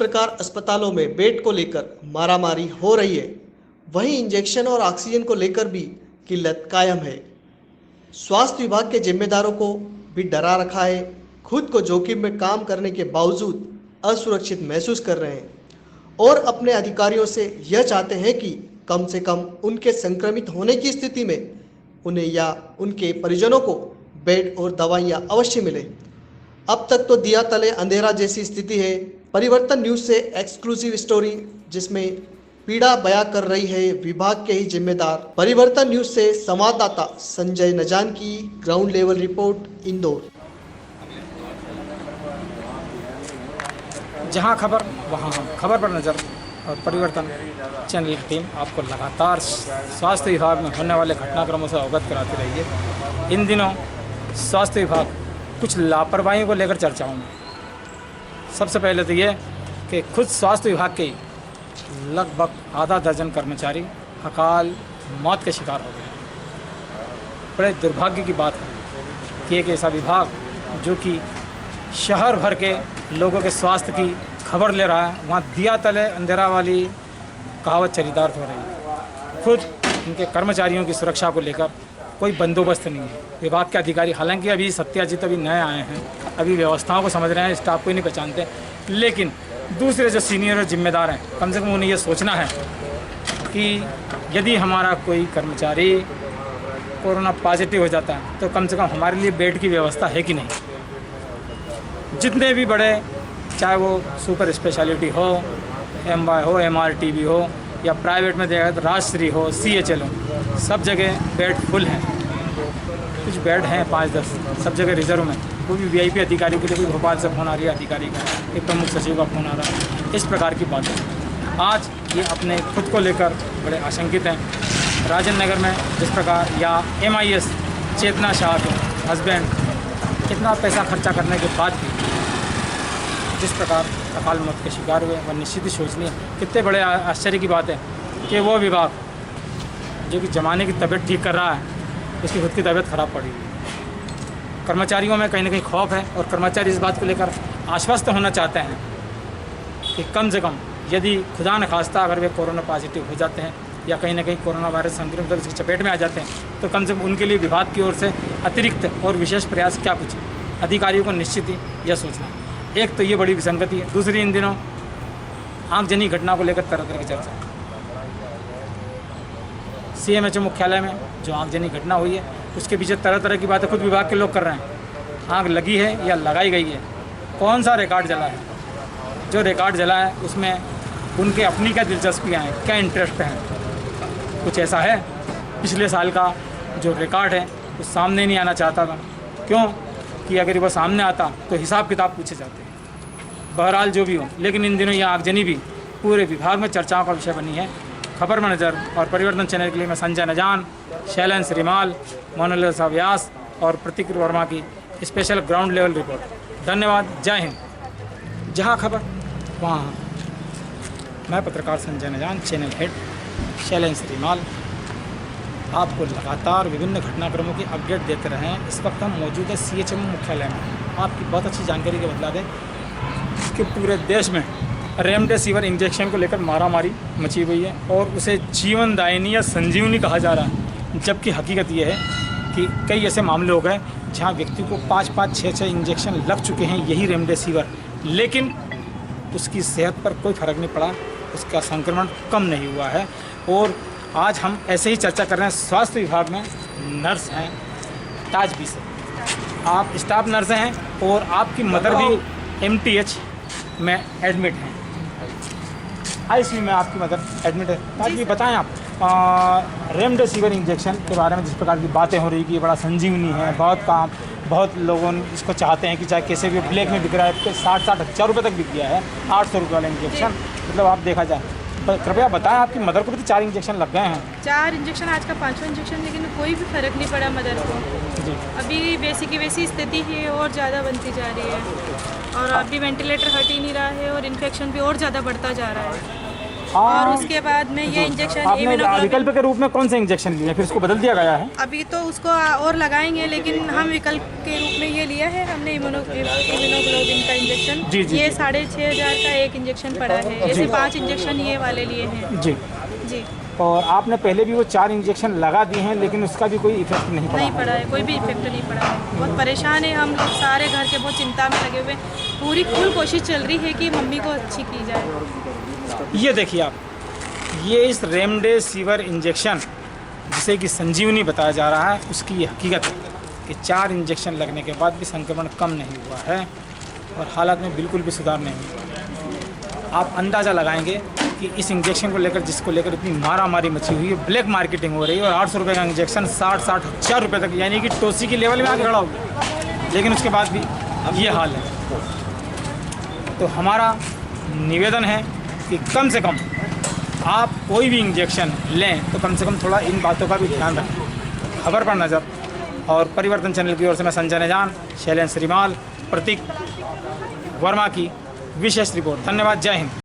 प्रकार अस्पतालों में बेड को लेकर मारामारी हो रही है, वहीं इंजेक्शन और ऑक्सीजन को लेकर भी किल्लत कायम है। स्वास्थ्य विभाग के जिम्मेदारों को भी डरा रखा है। खुद को जोखिम में काम करने के बावजूद असुरक्षित महसूस कर रहे हैं और अपने अधिकारियों से यह चाहते हैं कि कम से कम उनके संक्रमित होने की स्थिति में उन्हें या उनके परिजनों को बेड और दवाइयां अवश्य मिले। अब तक तो दिया तले अंधेरा जैसी स्थिति है। परिवर्तन न्यूज से एक्सक्लूसिव स्टोरी, जिसमें पीड़ा बयां कर रही है विभाग के ही जिम्मेदार। परिवर्तन न्यूज से संवाददाता संजय नजान की ग्राउंड लेवल रिपोर्ट, इंदौर। जहां खबर वहां हम, खबर पर नज़र और परिवर्तन चैनल की टीम आपको लगातार स्वास्थ्य विभाग में होने वाले घटनाक्रमों से अवगत कराती रही है। इन दिनों स्वास्थ्य विभाग कुछ लापरवाहियों को लेकर चर्चाओं में। सबसे पहले तो ये कि खुद स्वास्थ्य विभाग के लगभग आधा दर्जन कर्मचारी अकाल मौत के शिकार हो गए। बड़े दुर्भाग्य की बात है कि एक ऐसा विभाग जो कि शहर भर के लोगों के स्वास्थ्य की खबर ले रहा है, वहाँ दिया तले अंधेरा वाली कहावत चरितार्थ हो रही है। खुद इनके कर्मचारियों की सुरक्षा को लेकर कोई बंदोबस्त नहीं है। विभाग के अधिकारी, हालांकि अभी सत्याजित अभी नए आए हैं, अभी व्यवस्थाओं को समझ रहे हैं, स्टाफ को ही नहीं पहचानते, लेकिन दूसरे जो सीनियर और जिम्मेदार हैं, कम से कम उन्हें ये सोचना है कि यदि हमारा कोई कर्मचारी कोरोना पॉजिटिव हो जाता है तो कम से कम हमारे लिए बेड की व्यवस्था है कि नहीं। जितने भी बड़े, चाहे वो सुपर स्पेशलिटी हो, MY हो, MRTB हो, या प्राइवेट में देखा तो राजश्री हो, CHL हो, सब जगह बेड फुल हैं। कुछ बेड हैं 5-10, सब जगह रिजर्व में। कोई भी VIP अधिकारी के लिए कोई भोपाल से फ़ोन आ रही है अधिकारी का, एक प्रमुख सचिव का फ़ोन आ रहा है, इस प्रकार की बात है। आज ये अपने खुद को लेकर बड़े आशंकित हैं। राजेंद्र नगर में जिस प्रकार, या MIS चेतना शाह के हस्बैंड इतना पैसा खर्चा करने के बाद भी जिस प्रकार अकाल मौत के शिकार हुए, वह निश्चित ही सोचनीय। कितने बड़े आश्चर्य की बात है कि वो विभाग जो कि जमाने की तबीयत ठीक कर रहा है, उसकी खुद की तबीयत खराब पड़ी हुई है। कर्मचारियों में कहीं ना कहीं खौफ है और कर्मचारी इस बात को लेकर आश्वस्त होना चाहते हैं कि कम से कम यदि खुदा न खास्ता अगर वे कोरोना पॉजिटिव हो जाते हैं या कहीं ना कहीं कोरोना वायरस संक्रमित उसकी चपेट में आ जाते हैं, तो कम से कम उनके लिए विभाग की ओर से अतिरिक्त और विशेष प्रयास क्या कुछ अधिकारियों को निश्चित ही यह सोचना है। एक तो ये बड़ी विसंगति है, दूसरी इन दिनों आगजनी घटना को लेकर तरह तरह की चर्चा है। CMHO मुख्यालय में जो आगजनी घटना हुई है, उसके पीछे तरह तरह की बातें खुद विभाग के लोग कर रहे हैं। आग लगी है या लगाई गई है, कौन सा रिकॉर्ड जला है, जो रिकॉर्ड जला है उसमें उनके अपनी क्या दिलचस्पियाँ हैं, क्या इंटरेस्ट हैं। कुछ ऐसा है पिछले साल का जो रिकॉर्ड है वो सामने नहीं आना चाहता था, क्यों कि अगर वो सामने आता तो हिसाब किताब पूछे जाते हैं। बहरहाल जो भी हो, लेकिन इन दिनों यह आगजनी भी पूरे विभाग में चर्चाओं का विषय बनी है। खबर में नज़र और परिवर्तन चैनल के लिए मैं संजय नजान, शैलेंद्र श्रीमाल, मोनलसा व्यास और प्रतीक वर्मा की स्पेशल ग्राउंड लेवल रिपोर्ट। धन्यवाद, जय हिंद। जहां खबर वहां हम। मैं पत्रकार संजय नजान, चैनल हेड शैलेंद्र श्रीमाल, आपको लगातार विभिन्न घटनाक्रमों की अपडेट देते रहे हैं। इस वक्त हम मौजूद है CHM मुख्यालय में। आपकी बहुत अच्छी जानकारी के बदला दें कि पूरे देश में रेमडेसिविर इंजेक्शन को लेकर मारामारी मची हुई है और उसे जीवनदायिनी या संजीवनी कहा जा रहा है, जबकि हकीकत ये है कि कई ऐसे मामले हो गए जहां व्यक्ति को 5-5, 6-6 इंजेक्शन लग चुके हैं यही रेमडेसिविर, लेकिन उसकी सेहत पर कोई फर्क नहीं पड़ा, उसका संक्रमण कम नहीं हुआ है। और आज हम ऐसे ही चर्चा कर रहे हैं। स्वास्थ्य विभाग में नर्स हैं ताजबी से, आप स्टाफ नर्स हैं और आपकी मदर भी MTH में एडमिट हैं, ICU में आपकी मदर एडमिट है। ताजबी बताएं आप रेमडेसिविर इंजेक्शन के बारे में जिस प्रकार की बातें हो रही कि ये बड़ा संजीवनी है, बहुत लोगों इसको चाहते हैं कि चाहे कैसे भी ब्लैक में बिक रहा है, 60-60 हज़ार रुपये तक बिक गया है, 800 रुपये वाला इंजेक्शन, मतलब आप देखा जाए। कृपया बताएं, आपकी मदर को भी तो 4 इंजेक्शन लग गए हैं। 4 इंजेक्शन, आज का 5वां इंजेक्शन, लेकिन कोई भी फ़र्क नहीं पड़ा मदर को जी। अभी वैसी की वैसी स्थिति है और ज़्यादा बनती जा रही है और अभी वेंटिलेटर हट ही नहीं रहा है और इन्फेक्शन भी और ज़्यादा बढ़ता जा रहा है। और उसके बाद में ये इंजेक्शन आपने इम्यूनोग्लोबिन विकल्प के रूप में कौन से इंजेक्शन लिए, फिर उसको बदल दिया गया है? अभी तो उसको और लगाएंगे, लेकिन हम विकल्प के रूप में ये लिया है हमने इम्यूनोग्लोबिन का इंजेक्शन। जी, जी, ये जी। 6,500 का एक इंजेक्शन पड़ा है, जैसे 5 इंजेक्शन ये वाले लिए हैं। जी। जी और आपने पहले भी वो 4 इंजेक्शन लगा दिए हैं, लेकिन उसका भी कोई इफेक्ट नहीं पड़ा नहीं है? पड़ा है, कोई भी इफेक्ट नहीं पड़ा है। बहुत परेशान है हम लोग, सारे घर के बहुत चिंता में लगे हुए। पूरी फुल कोशिश चल रही है कि मम्मी को अच्छी की जाए। ये देखिए आप, ये इस रेमडेसिविर इंजेक्शन जिसे कि संजीवनी बताया जा रहा है, उसकी ये हकीकत है कि 4 इंजेक्शन लगने के बाद भी संक्रमण कम नहीं हुआ है और हालत में बिल्कुल भी सुधार नहीं हुआ। आप अंदाज़ा लगाएंगे कि इस इंजेक्शन को लेकर, जिसको लेकर इतनी मारामारी मची हुई है, ब्लैक मार्केटिंग हो रही है और 800 रुपये का इंजेक्शन 60-60 हज़ार रुपये तक, यानी कि टोसी की लेवल में आके खड़ा हो गया, लेकिन उसके बाद भी ये हाल है। तो हमारा निवेदन है कि कम से कम आप कोई भी इंजेक्शन लें तो कम से कम थोड़ा इन बातों का भी ध्यान रखें। खबर पर नज़र और परिवर्तन चैनल की ओर से मैं संजय नेजान, शैलेंद्र श्रीमाल, प्रतीक वर्मा की विशेष रिपोर्ट। धन्यवाद। जय हिंद।